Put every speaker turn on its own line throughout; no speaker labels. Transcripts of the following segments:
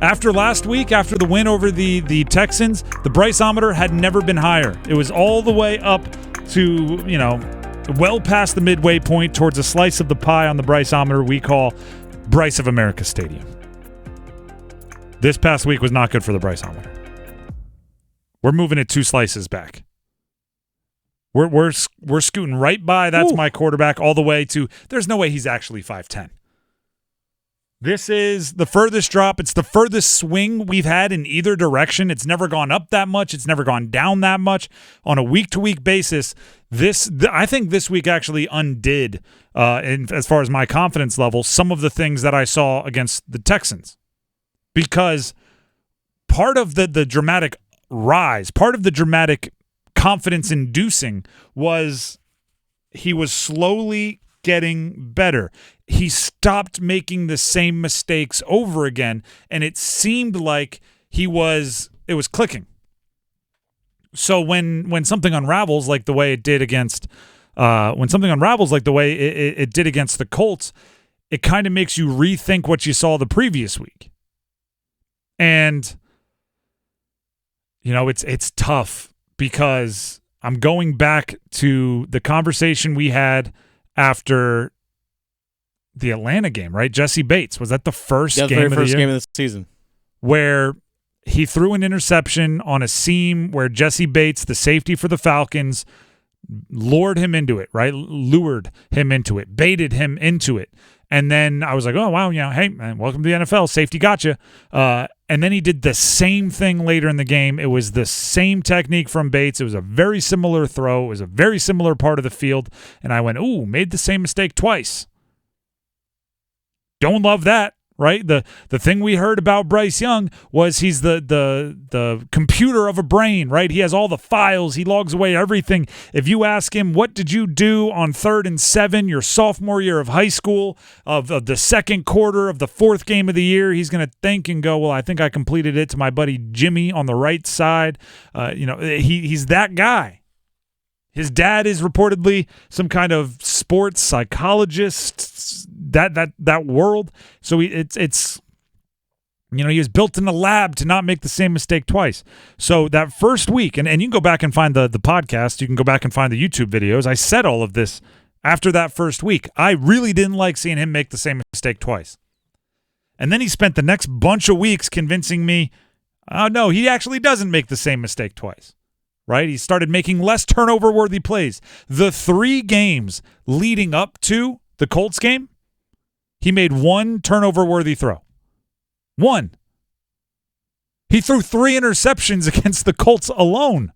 After last week, after the win over the Texans, the Bryce-ometer had never been higher. It was all the way up to, well past the midway point towards a slice of the pie on the Bryce-ometer we call Bryce of America Stadium. This past week was not good for the Bryce-ometer. We're moving it 2 slices back. We're scooting right by that's my quarterback all the way to there's no way he's actually 5'10". This is the furthest drop. It's the furthest swing we've had in either direction. It's never gone up that much. It's never gone down that much on a week-to-week basis. I think this week actually undid, as far as my confidence level, some of the things that I saw against the Texans. Because part of the dramatic rise, part of the dramatic confidence-inducing was he was slowly getting better. He stopped making the same mistakes over again, and it seemed like it was clicking. So when something unravels like the way it did against it did against the Colts, it kind of makes you rethink what you saw the previous week. And it's tough because I'm going back to the conversation we had after the Atlanta game, right? Jesse Bates, was that the first game of the year?
The very first game of the season.
Where he threw an interception on a seam where Jesse Bates, the safety for the Falcons, lured him into it, right? Lured him into it, baited him into it. And then I was like, oh, wow, hey, man, welcome to the NFL. Safety gotcha. And then he did the same thing later in the game. It was the same technique from Bates. It was a very similar throw. It was a very similar part of the field. And I went, ooh, made the same mistake twice. Don't love that, right? The thing we heard about Bryce Young was he's the computer of a brain, right? He has all the files. He logs away everything. If you ask him, what did you do on 3rd and 7, your sophomore year of high school, of the second quarter of the 4th game of the year, he's going to think and go, well, I think I completed it to my buddy Jimmy on the right side. He's that guy. His dad is reportedly some kind of sports psychologist, that world. So he was built in a lab to not make the same mistake twice. So that first week, and you can go back and find the podcast, you can go back and find the YouTube videos. I said all of this after that first week. I really didn't like seeing him make the same mistake twice. And then he spent the next bunch of weeks convincing me, oh, no, he actually doesn't make the same mistake twice. Right? He started making less turnover-worthy plays. The 3 games leading up to the Colts game, he made 1 turnover-worthy throw. 1. He threw 3 interceptions against the Colts alone.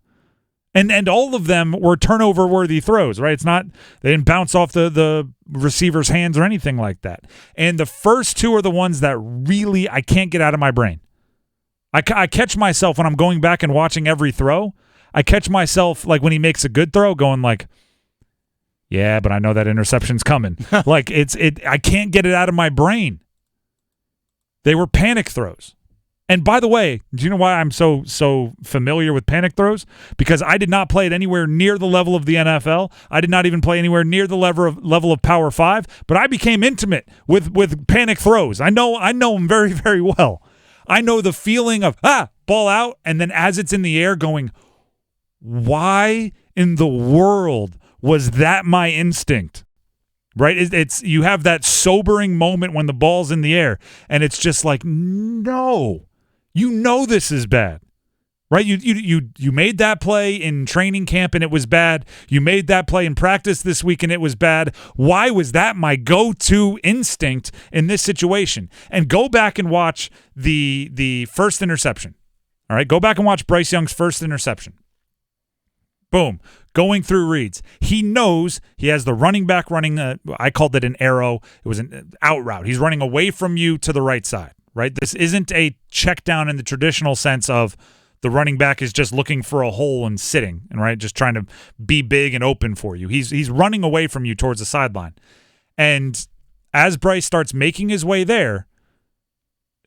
And all of them were turnover-worthy throws, right? It's not, they didn't bounce off the receiver's hands or anything like that. And the first 2 are the ones that really I can't get out of my brain. I catch myself when I'm going back and watching every throw. I catch myself, like, when he makes a good throw going like, yeah, but I know that interception's coming. Like, I can't get it out of my brain. They were panic throws. And by the way, do you know why I'm so familiar with panic throws? Because I did not play at anywhere near the level of the NFL. I did not even play anywhere near the level of Power 5, but I became intimate with panic throws. I know them very, very well. I know the feeling of, ball out, and then as it's in the air going, why in the world was that my instinct? Right? It's you have that sobering moment when the ball's in the air, and it's just like, no, this is bad. Right? You made that play in training camp and it was bad. You made that play in practice this week and it was bad. Why was that my go-to instinct in this situation? And go back and watch the first interception. All right? Go back and watch Bryce Young's first interception. Boom. Going through reads. He knows he has the running back running, I called it an arrow. It was an out route. He's running away from you to the right side, right? This isn't a check down in the traditional sense of the running back is just looking for a hole and sitting, and right, just trying to be big and open for you. He's running away from you towards the sideline. And as Bryce starts making his way there,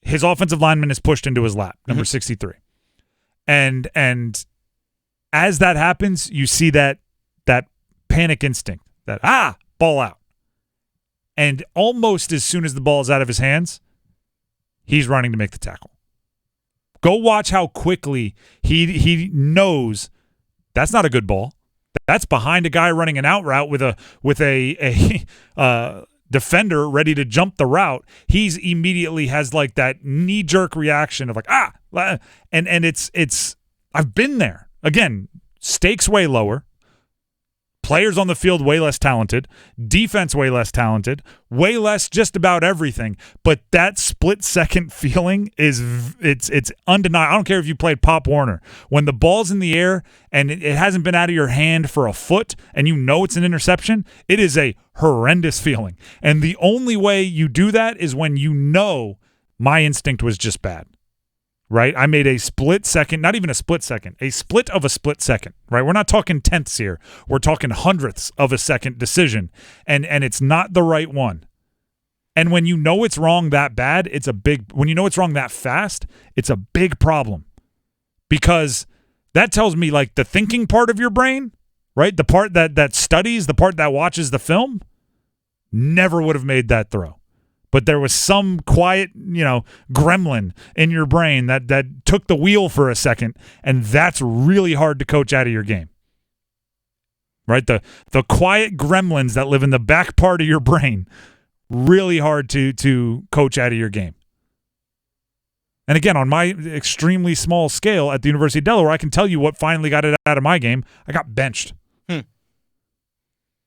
his offensive lineman is pushed into his lap, number 63. And as that happens, you see that panic instinct, that ball out. And almost as soon as the ball is out of his hands, he's running to make the tackle. Go watch how quickly he knows that's not a good ball. That's behind a guy running an out route with a defender ready to jump the route. He's immediately has like that knee-jerk reaction of like, and it's I've been there. Again, stakes way lower. Players on the field way less talented, defense way less talented, way less just about everything. But that split-second feeling it's undeniable. I don't care if you played Pop Warner. When the ball's in the air and it hasn't been out of your hand for a foot and you know it's an interception, it is a horrendous feeling. And the only way you do that is when you know my instinct was just bad. Right? I made a split second, not even a split second, a split of a split second, right? We're not talking tenths here. We're talking hundredths of a second decision, and it's not the right one. And when you know it's wrong that bad, when you know it's wrong that fast, it's a big problem because that tells me like the thinking part of your brain, right? The part that studies, the part that watches the film, never would have made that throw. But there was some quiet, gremlin in your brain that took the wheel for a second, and that's really hard to coach out of your game. Right? The quiet gremlins that live in the back part of your brain, really hard to coach out of your game. And again, on my extremely small scale at the University of Delaware, I can tell you what finally got it out of my game. I got benched.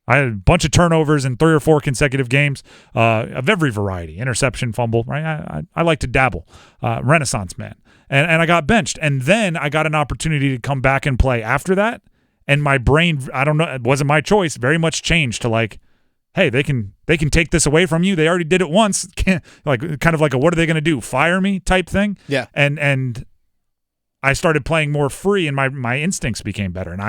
I had a bunch of turnovers in 3 or 4 consecutive games of every variety, interception, fumble. Right? I like to dabble, Renaissance man, and I got benched. And then I got an opportunity to come back and play after that. And my brain, I don't know, it wasn't my choice, very much changed to like, hey, they can take this away from you. They already did it once, like kind of like a what are they going to do? Fire me type thing.
Yeah. And
I started playing more free, and my instincts became better. And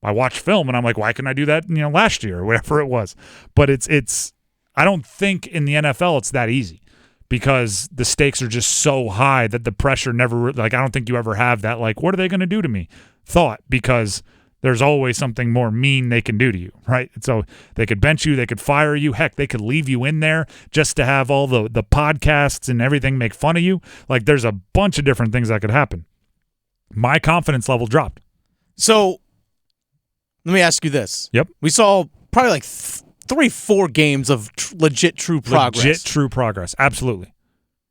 I watch film and I'm like, why couldn't I do that, last year or whatever it was? But it's I don't think in the NFL it's that easy because the stakes are just so high that the pressure never, like, I don't think you ever have that, like, what are they going to do to me thought, because there's always something more mean they can do to you, right? And so they could bench you, they could fire you, heck, they could leave you in there just to have all the podcasts and everything make fun of you. Like, there's a bunch of different things that could happen. My confidence level dropped.
So let me ask you this.
Yep.
We saw probably like 3-4 games of legit true progress.
Legit true progress. Absolutely.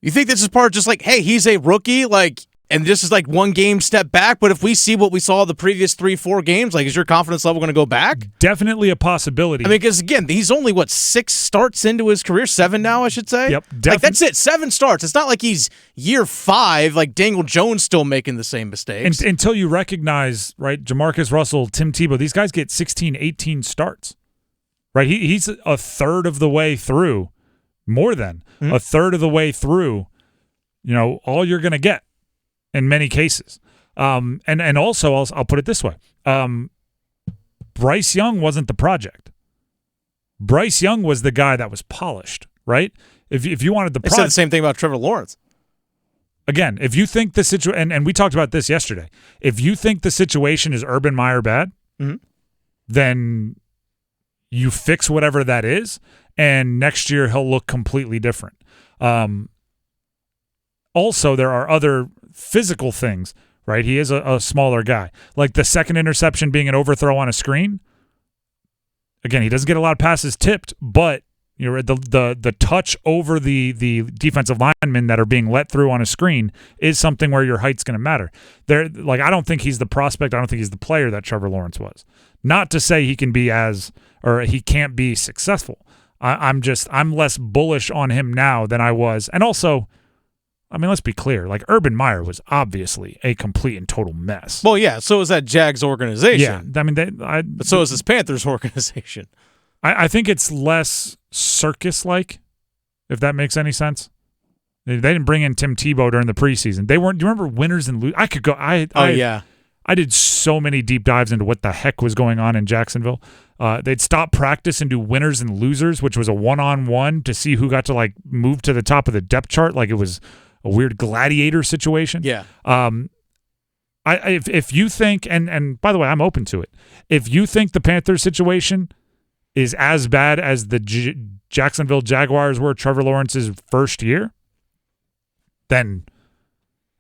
You think this is part of just like, hey, he's a rookie, like, and this is like one game step back, but if we see what we saw the previous 3-4 games, like, is your confidence level going to go back?
Definitely a possibility.
I mean, because again, he's only, 6 starts into his career? 7 now, I should say?
Yep.
Like, that's it. 7 starts. It's not like he's year 5, like Daniel Jones still making the same mistakes.
Until you recognize, right, Jamarcus Russell, Tim Tebow, these guys get 16, 18 starts, right? He's a third of the way through, more than a third of the way through, all you're going to get. In many cases. And also, I'll put it this way. Bryce Young wasn't the project. Bryce Young was the guy that was polished, right? If you wanted the project.
I said the same thing about Trevor Lawrence.
Again, if you think the situation, and we talked about this yesterday, if you think the situation is Urban Meyer bad, then you fix whatever that is, and next year he'll look completely different. Also, there are other physical things, right? He is a smaller guy. Like the second interception being an overthrow on a screen. Again, he doesn't get a lot of passes tipped, but the touch over the defensive linemen that are being let through on a screen is something where your height's going to matter. I don't think he's the prospect. I don't think he's the player that Trevor Lawrence was. Not to say he can be he can't be successful. I'm less bullish on him now than I was. And also, I mean, let's be clear. Like, Urban Meyer was obviously a complete and total mess.
Well, yeah, so is that Jags organization.
Yeah, I mean,
but so is this Panthers organization.
I think it's less circus-like, if that makes any sense. They didn't bring in Tim Tebow during the preseason. They weren't. Do you remember winners and losers? I could go.
Yeah.
I did so many deep dives into what the heck was going on in Jacksonville. They'd stop practice and do winners and losers, which was a one-on-one to see who got to like move to the top of the depth chart, like it was a weird gladiator situation.
Yeah.
If you think, and by the way, I'm open to it. If you think the Panthers situation is as bad as the Jacksonville Jaguars were Trevor Lawrence's first year, then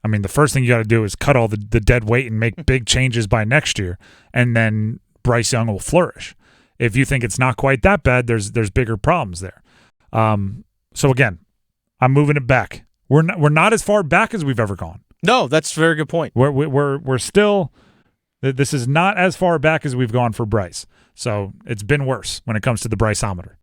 I mean, the first thing you got to do is cut all the dead weight and make big changes by next year, and then Bryce Young will flourish. If you think it's not quite that bad, there's bigger problems there. So again, I'm moving it back. We're not as far back as we've ever gone.
No, that's a very good point.
We're still. This is not as far back as we've gone for Bryce. So it's been worse when it comes to the Bryce-ometer.